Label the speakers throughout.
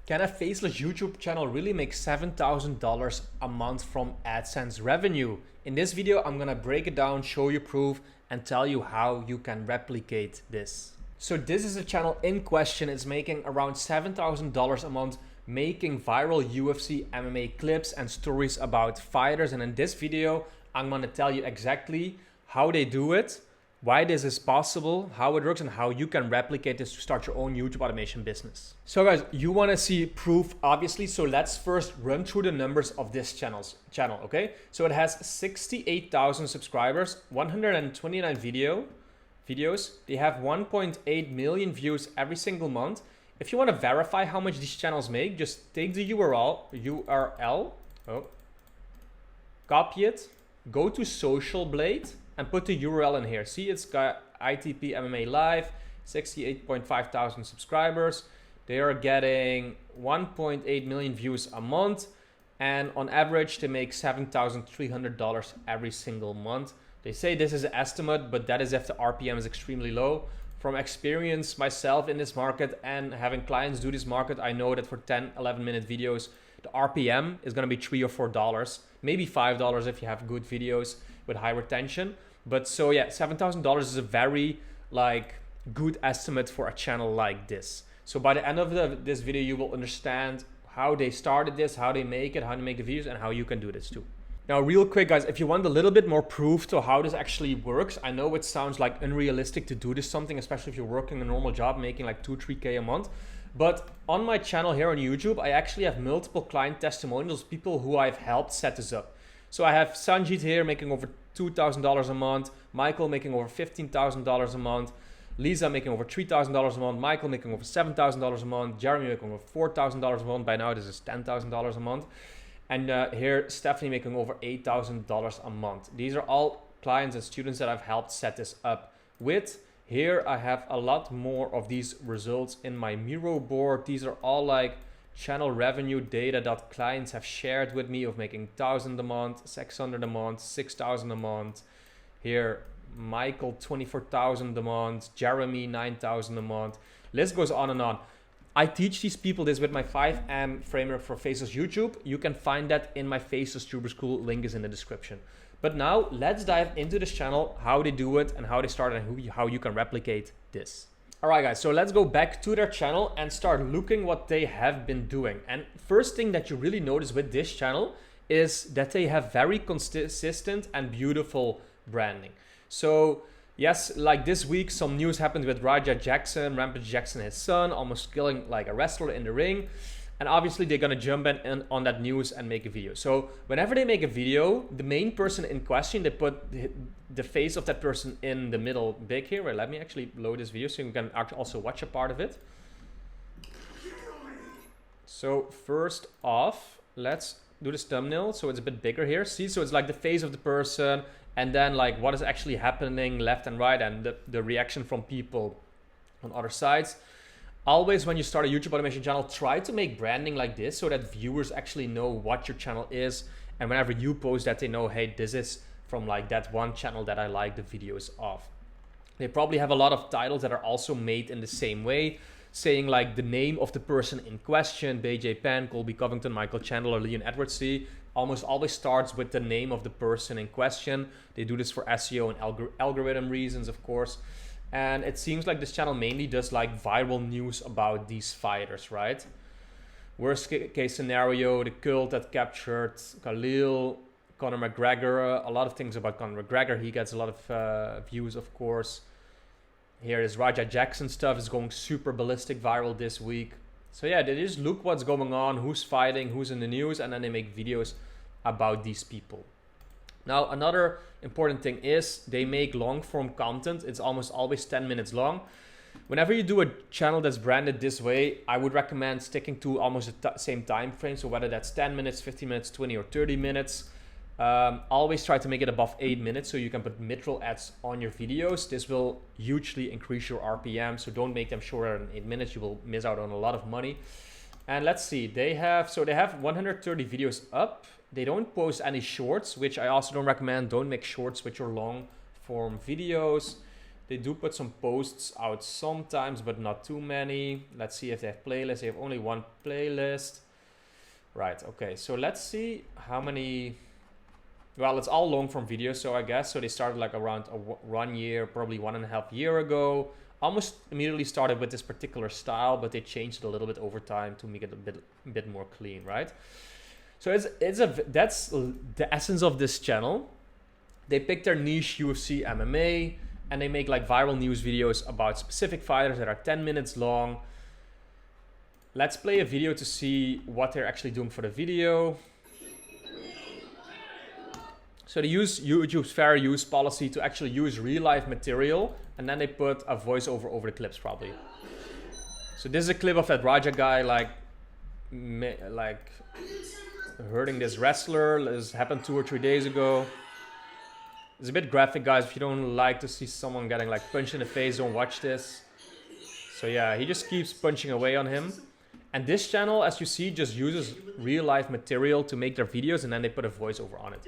Speaker 1: Can a faceless YouTube channel really make $7,000 a month from AdSense revenue? In this video, I'm gonna break it down, show you proof, and tell you how you can replicate this. So this is a channel in question. It's making around $7,000 a month, making viral UFC MMA clips and stories about fighters. And in this video, I'm gonna tell you exactly how they do it, why this is possible, how it works, and how you can replicate this to start your own YouTube automation business. So guys, you want to see proof, obviously. So let's first run through the numbers of this channel, okay? So it has 68,000 subscribers, 129 videos. They have 1.8 million views every single month. If you want to verify how much these channels make, just take the URL, copy it, go to Social Blade, and put the URL in here. See, it's got ITP MMA Live, 68.5 thousand subscribers. They are getting 1.8 million views a month. And on average, they make $7,300 every single month. They say this is an estimate, but that is if the RPM is extremely low. From experience myself in this market and having clients do this market, I know that for 10, 11-minute videos, the RPM is gonna be $3 or $4, maybe $5 if you have good videos with high retention. But so yeah, $7,000 is a very good estimate for a channel like this. So by the end of this video, you will understand how they started this, how they make it, how to make the videos, and how you can do this too. Now, real quick, guys, if you want a little bit more proof to how this actually works, I know it sounds like unrealistic to do this something, especially if you're working a normal job, making like 2-3K a month. But on my channel here on YouTube, I actually have multiple client testimonials, people who I've helped set this up. So I have Sanjit here making over $2,000 a month, Michael making over $15,000 a month, Lisa making over $3,000 a month, Michael making over $7,000 a month, Jeremy making over $4,000 a month. By now, this is $10,000 a month. And here, Stephanie making over $8,000 a month. These are all clients and students that I've helped set this up with. Here, I have a lot more of these results in my Miro board. These are all like channel revenue data that clients have shared with me of making 1,000 a month, 600 a month, 6,000 a month. Here, Michael, 24,000 a month, Jeremy, 9,000 a month. List goes on and on. I teach these people this with my 5M framework for Faceless YouTube. You can find that in my Faceless Tuber School. Link is in the description. But now let's dive into this channel, how they do it and how they started and how you can replicate this. All right, guys, so let's go back to their channel and start looking what they have been doing. And first thing that you really notice with this channel is that they have very consistent and beautiful branding. So yes, like this week, some news happened with Raja Jackson, Rampage Jackson, his son, almost killing like a wrestler in the ring. And obviously they're gonna jump in on that news and make a video. So whenever they make a video, the main person in question, they put the face of that person in the middle big here. Wait, let me actually load this video so you can also watch a part of it. So first off, let's do this thumbnail so it's a bit bigger here. See, so it's like the face of the person and then like what is actually happening left and right and the reaction from people on other sides. Always when you start a YouTube automation channel, try to make branding like this so that viewers actually know what your channel is. And whenever you post that, they know, hey, this is from like that one channel that I like the videos of. They probably have a lot of titles that are also made in the same way, saying like the name of the person in question, BJ Penn, Colby Covington, Michael Chandler, Leon Edwards. Almost always starts with the name of the person in question. They do this for SEO and algorithm reasons, of course. And it seems like this channel mainly does like viral news about these fighters, right? Worst case scenario, the cult that captured Khalil, Conor McGregor, a lot of things about Conor McGregor. He gets a lot of views, of course. Here is Raja Jackson stuff is going super ballistic viral this week. So yeah, they just look what's going on, who's fighting, who's in the news, and then they make videos about these people. Now, another important thing is they make long form content. It's almost always 10 minutes long. Whenever you do a channel that's branded this way, I would recommend sticking to almost the same time frame. So whether that's 10 minutes, 15 minutes, 20 or 30 minutes, always try to make it above 8 minutes so you can put mid-roll ads on your videos. This will hugely increase your RPM. So don't make them shorter than 8 minutes. You will miss out on a lot of money. And let's see, they have 130 videos up. They don't post any shorts, which I also don't recommend. Don't make shorts with your long form videos. They do put some posts out sometimes, but not too many. Let's see if they have playlists. They have only one playlist. Right, okay, so let's see how many. Well, it's all long form videos, so I guess. So they started like around 1 year, probably 1.5 years ago. Almost immediately started with this particular style, but they changed it a little bit over time to make it a bit more clean, right? So that's the essence of this channel. They pick their niche UFC MMA, and they make like viral news videos about specific fighters that are 10 minutes long. Let's play a video to see what they're actually doing for the video. So they use YouTube's fair use policy to actually use real life material, and then they put a voiceover over the clips probably. So this is a clip of that Raja guy like hurting this wrestler. This happened 2 or 3 days ago. It's a bit graphic, guys. If you don't like to see someone getting like punched in the face, don't watch this. So yeah, he just keeps punching away on him. And this channel, as you see, just uses real life material to make their videos, and then they put a voiceover on it.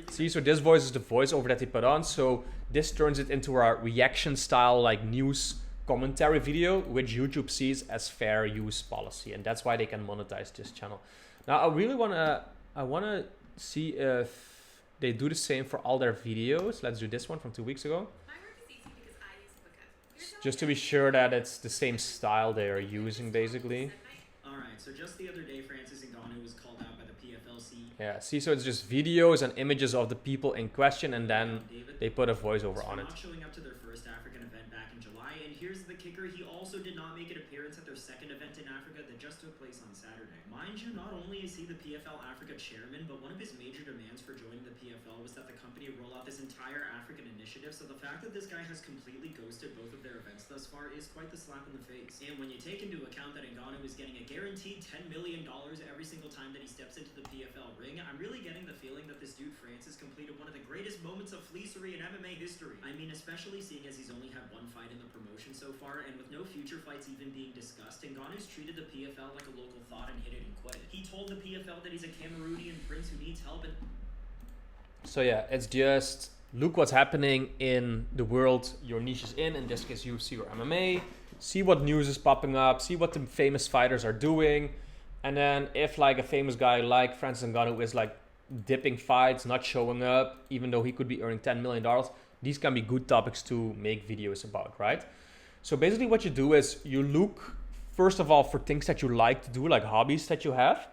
Speaker 1: See, so this voice is the voiceover that they put on. So this turns it into a reaction style like news commentary video, which YouTube sees as fair use policy, and that's why they can monetize this channel. Now I wanna see if they do the same for all their videos. Let's do this one from 2 weeks ago. Just to be sure that it's the same style they are using, basically.
Speaker 2: Alright, so just the other day, Francis Ngannou was called out by the PFLC.
Speaker 1: Yeah, see, so it's just videos and images of the people in question, and then they put a voiceover on it.
Speaker 2: Not showing up to their first African event back in July, and here's the kicker, he also did not make an appearance at their second event in Africa that just took place on Saturday. Mind you, not only is he the PFL Africa chairman, but one of his major demands for joining the PFL was that the company roll out this entire African initiative, so the fact that this guy has completely ghosted both of their events thus far is quite the slap in the face. And when you take into account that Ngannou is getting a guaranteed $10 million every single time that he steps into the PFL ring, I'm really getting the feeling that this dude Francis completed one of the greatest moments of fleecery in MMA history. I mean, especially seeing as he's only had one fight in the promotion so far, and with no future fights even being discussed, Ngannou's treated the PFL like a local thought and hit it and quit it. He told the PFL that he's a Cameroonian prince who needs help, and
Speaker 1: so yeah, it's just look what's happening in the world your niche is in this case UFC or MMA. See what news is popping up, see what the famous fighters are doing, and then if like a famous guy like Francis Ngannou is like dipping fights, not showing up, even though he could be earning $10 million, these can be good topics to make videos about, right? So basically what you do is you look, first of all, for things that you like to do, like hobbies that you have,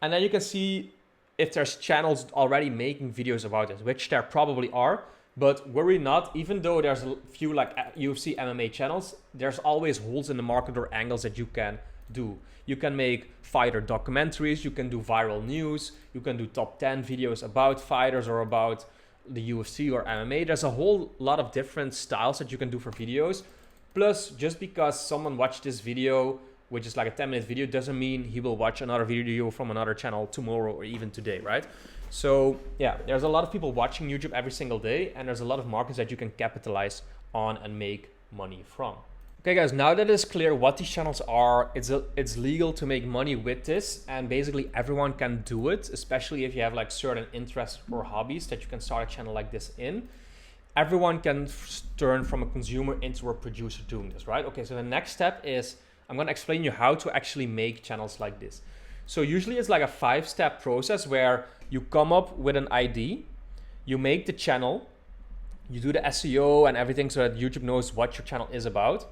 Speaker 1: and then you can see if there's channels already making videos about it, which there probably are, but worry not, even though there's a few like UFC MMA channels, there's always holes in the market or angles that you can do. You can make fighter documentaries, you can do viral news, you can do top 10 videos about fighters or about the UFC or MMA. There's a whole lot of different styles that you can do for videos. Plus, just because someone watched this video, which is like a 10-minute video, doesn't mean he will watch another video from another channel tomorrow or even today, right? So yeah, there's a lot of people watching YouTube every single day, and there's a lot of markets that you can capitalize on and make money from. Okay guys, now that it's clear what these channels are, it's legal to make money with this, and basically everyone can do it, especially if you have like certain interests or hobbies that you can start a channel like this in. Everyone can turn from a consumer into a producer doing this, right? Okay, so the next step is I'm gonna explain you how to actually make channels like this. So usually it's like a 5-step process where you come up with an ID, you make the channel, you do the SEO and everything so that YouTube knows what your channel is about.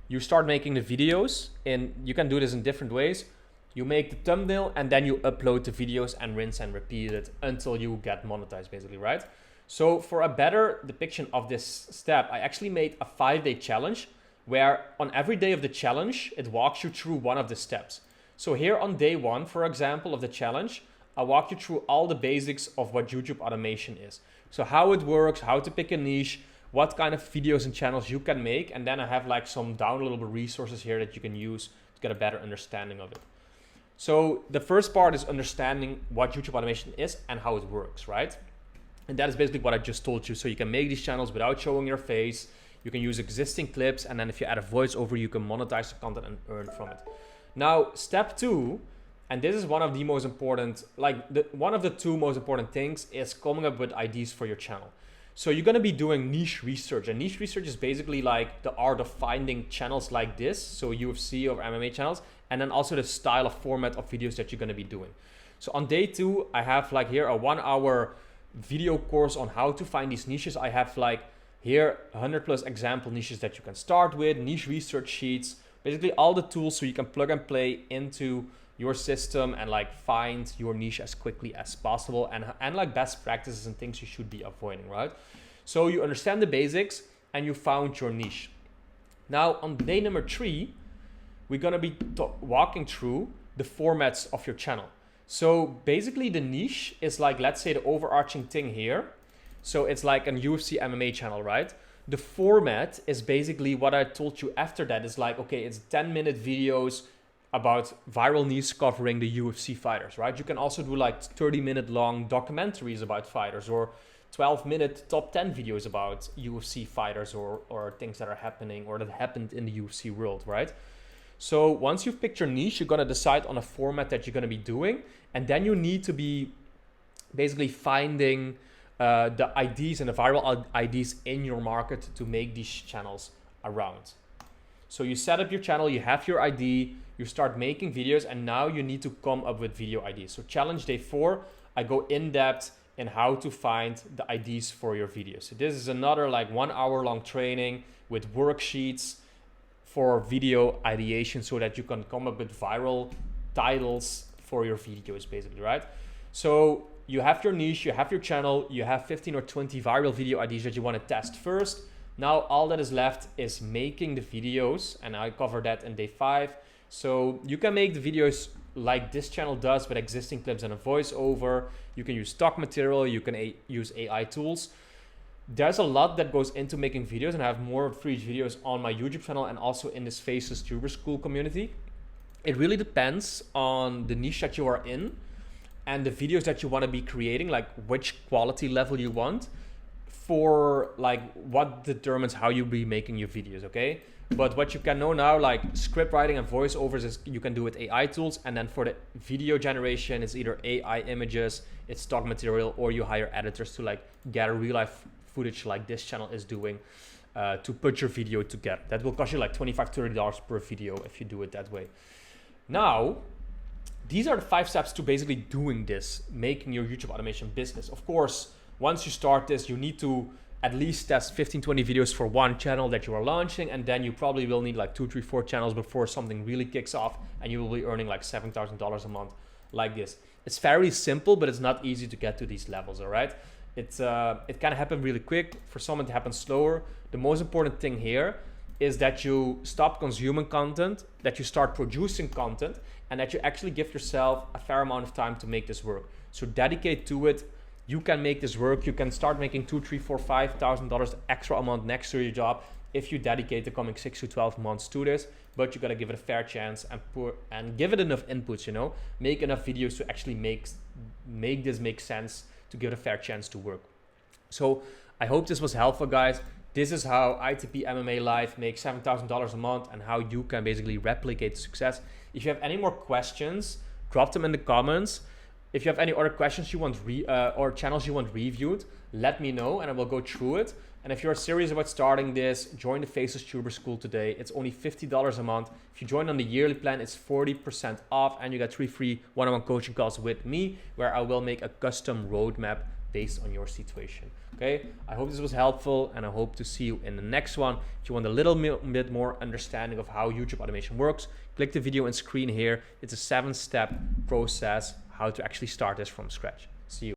Speaker 1: You start making the videos, and you can do this in different ways. You make the thumbnail and then you upload the videos and rinse and repeat it until you get monetized, basically, right? So for a better depiction of this step, I actually made a 5-day challenge where on every day of the challenge, it walks you through one of the steps. So here on day 1, for example, of the challenge, I walk you through all the basics of what YouTube automation is. So how it works, how to pick a niche, what kind of videos and channels you can make. And then I have like some downloadable resources here that you can use to get a better understanding of it. So the first part is understanding what YouTube automation is and how it works, right? And that is basically what I just told you. So you can make these channels without showing your face. You can use existing clips, and then if you add a voiceover, you can monetize the content and earn from it. Now, step 2, and this is one of the most important, one of the 2 most important things, is coming up with IDs for your channel. So you're gonna be doing niche research, and niche research is basically like the art of finding channels like this, so UFC or MMA channels, and then also the style of format of videos that you're gonna be doing. So on day 2, I have like here a 1-hour video course on how to find these niches. I have like here 100+ example niches that you can start with, niche research sheets, basically all the tools so you can plug and play into your system and like find your niche as quickly as possible, and like best practices and things you should be avoiding, right? So you understand the basics and you found your niche. Now on day number 3, we're gonna be walking through the formats of your channel. So basically the niche is like, let's say the overarching thing here. So it's like an UFC MMA channel, right? The format is basically what I told you after that. Is like, okay, it's 10-minute videos about viral news covering the UFC fighters, right? You can also do like 30-minute long documentaries about fighters, or 12-minute top 10 videos about UFC fighters or things that are happening or that happened in the UFC world, right? So once you've picked your niche, you're gonna decide on a format that you're gonna be doing, and then you need to be basically finding the IDs and the viral IDs in your market to make these channels around. So you set up your channel, you have your ID, you start making videos, and now you need to come up with video IDs. So challenge day 4, I go in depth in how to find the IDs for your videos. So this is another like 1-hour long training with worksheets for video ideation so that you can come up with viral titles for your videos, basically, right? So you have your niche, you have your channel, you have 15 or 20 viral video IDs that you want to test first. Now all that is left is making the videos, and I cover that in day 5. So you can make the videos like this channel does with existing clips and a voiceover. You can use stock material, you can use AI tools. There's a lot that goes into making videos, and I have more free videos on my YouTube channel and also in this Faceless Tuber School community. It really depends on the niche that you are in and the videos that you want to be creating, like which quality level you want, for like what determines how you'll be making your videos, okay? But what you can know now, like script writing and voiceovers, is you can do with AI tools. And then for the video generation, it's either AI images, it's stock material, or you hire editors to like gather real life footage like this channel is doing to put your video together. That will cost you like $25-$30 per video if you do it that way. Now, these are the 5 steps to basically doing this, making your YouTube automation business. Of course, once you start this, you need to at least test 15-20 videos for one channel that you are launching, and then you probably will need like 2, 3, 4 channels before something really kicks off and you will be earning like $7,000 a month like this. It's fairly simple, but it's not easy to get to these levels, all right? It can happen really quick. For some, it happens slower. The most important thing here is that you stop consuming content, that you start producing content, and that you actually give yourself a fair amount of time to make this work. So dedicate to it. You can make this work. You can start making $2,000, $3,000, $4,000, $5,000 extra a month next to your job if you dedicate the coming 6 to 12 months to this. But you gotta give it a fair chance and give it enough inputs. You know, make enough videos to actually make this make sense, to give it a fair chance to work. So I hope this was helpful, guys. This is how ITP MMA Live makes $7,000 a month and how you can basically replicate success. If you have any more questions, drop them in the comments. If you have any other questions you want or channels you want reviewed, let me know and I will go through it. And if you're serious about starting this, join the Faceless Tuber School today. It's only $50 a month. If you join on the yearly plan, it's 40% off, and you get 3 free one-on-one coaching calls with me, where I will make a custom roadmap based on your situation. Okay, I hope this was helpful, and I hope to see you in the next one. If you want a little bit more understanding of how YouTube automation works, click the video on screen here. It's a 7-step process how to actually start this from scratch. See you.